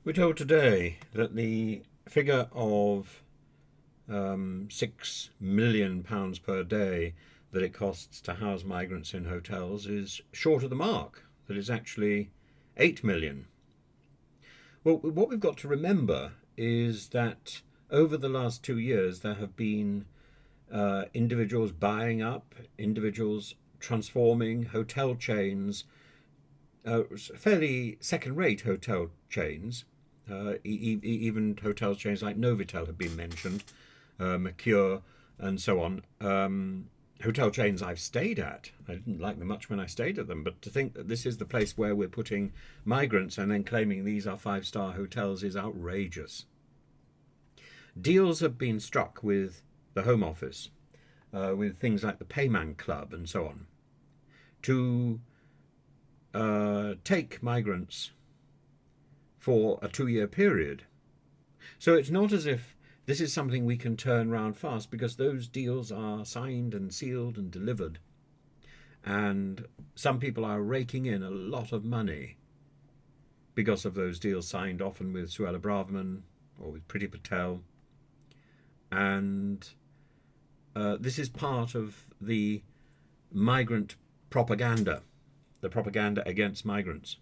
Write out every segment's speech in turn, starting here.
We're told today that the figure of £6 million per day that it costs to house migrants in hotels is short of the mark, that it's actually 8 million. Well, what we've got to remember is that over the last 2 years there have been individuals buying up, individuals transforming hotel chains, fairly second-rate hotel chains. Even hotel chains like Novotel have been mentioned, Mercure, and so on. Hotel chains I've stayed at. I didn't like them much when I stayed at them, but to think that this is the place where we're putting migrants and then claiming these are five-star hotels is outrageous. Deals have been struck with the Home Office, with things like the Payman Club and so on, to take migrants for a 2 year period. So it's not as if this is something we can turn round fast, because those deals are signed and sealed and delivered. And some people are raking in a lot of money because of those deals signed, often with Suella Braverman or with Priti Patel. And this is part of the migrant propaganda, the propaganda against migrants.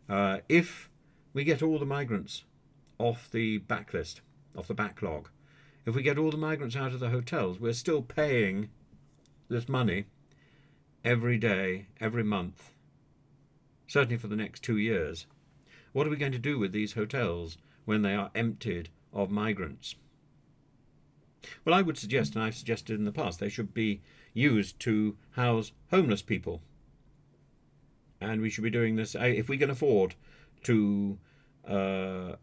If we get all the migrants off the backlist, off the backlog, if we get all the migrants out of the hotels, we're still paying this money every day, every month, certainly for the next 2 years. What are we going to do with these hotels when they are emptied of migrants? Well, I would suggest, and I've suggested in the past, they should be used to house homeless people. And we should be doing this if we can afford to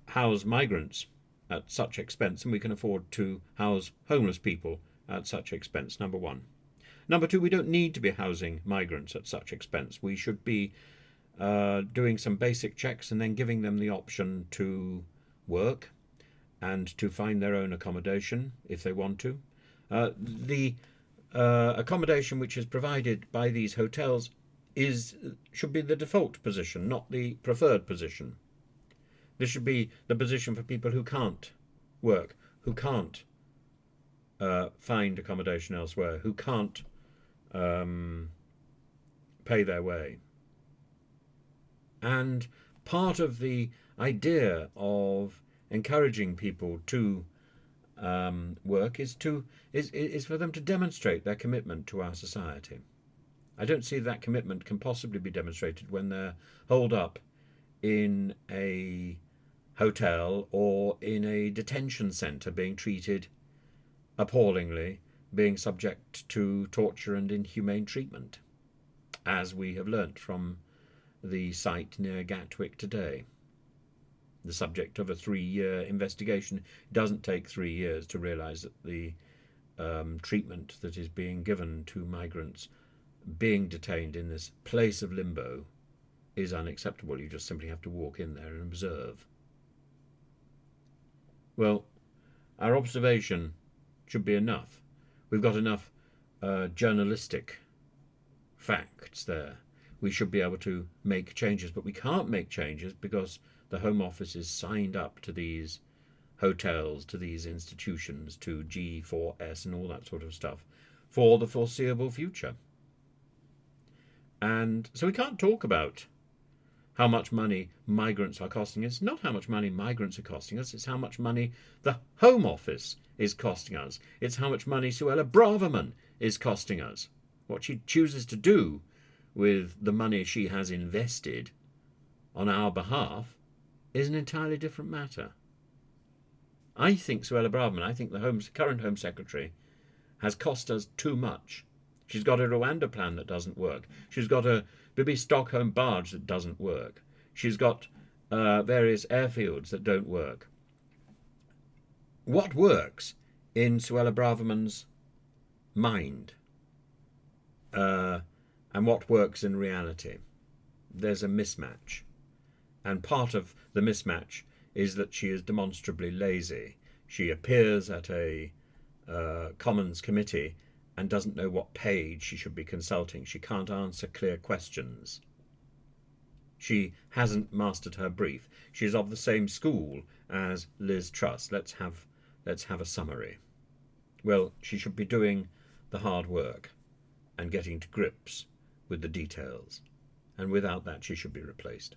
house migrants at such expense, and we can afford to house homeless people at such expense, number one. Number two, we don't need to be housing migrants at such expense. We should be doing some basic checks and then giving them the option to work and to find their own accommodation if they want to. The accommodation which is provided by these hotels should be the default position, not the preferred position. This should be the position for people who can't work, who can't find accommodation elsewhere, who can't pay their way. And part of the idea of encouraging people to work is for them to demonstrate their commitment to our society. I don't see that commitment can possibly be demonstrated when they're holed up in a hotel or in a detention centre, being treated appallingly, being subject to torture and inhumane treatment, as we have learnt from the site near Gatwick today. The subject of a 3-year investigation. It doesn't take 3 years to realise that the treatment that is being given to migrants being detained in this place of limbo is unacceptable. You just simply have to walk in there and observe. Well, our observation should be enough. We've got enough journalistic facts there. We should be able to make changes, but we can't make changes because the Home Office is signed up to these hotels, to these institutions, to G4S and all that sort of stuff for the foreseeable future. And so we can't talk about how much money migrants are costing us. Not how much money migrants are costing us, it's how much money the Home Office is costing us. It's how much money Suella Braverman is costing us. What she chooses to do with the money she has invested on our behalf is an entirely different matter. I think Suella Braverman, I think the current Home Secretary, has cost us too much. She's got a Rwanda plan that doesn't work. She's got a Bibi Stockholm barge that doesn't work. She's got various airfields that don't work. What works in Suella Braverman's mind? And what works in reality? There's a mismatch. And part of the mismatch is that she is demonstrably lazy. She appears at a Commons committee and doesn't know what page she should be consulting. She can't answer clear questions. She hasn't mastered her brief. She's of the same school as Liz Truss. Let's have a summary. Well, she should be doing the hard work and getting to grips with the details, and without that she should be replaced.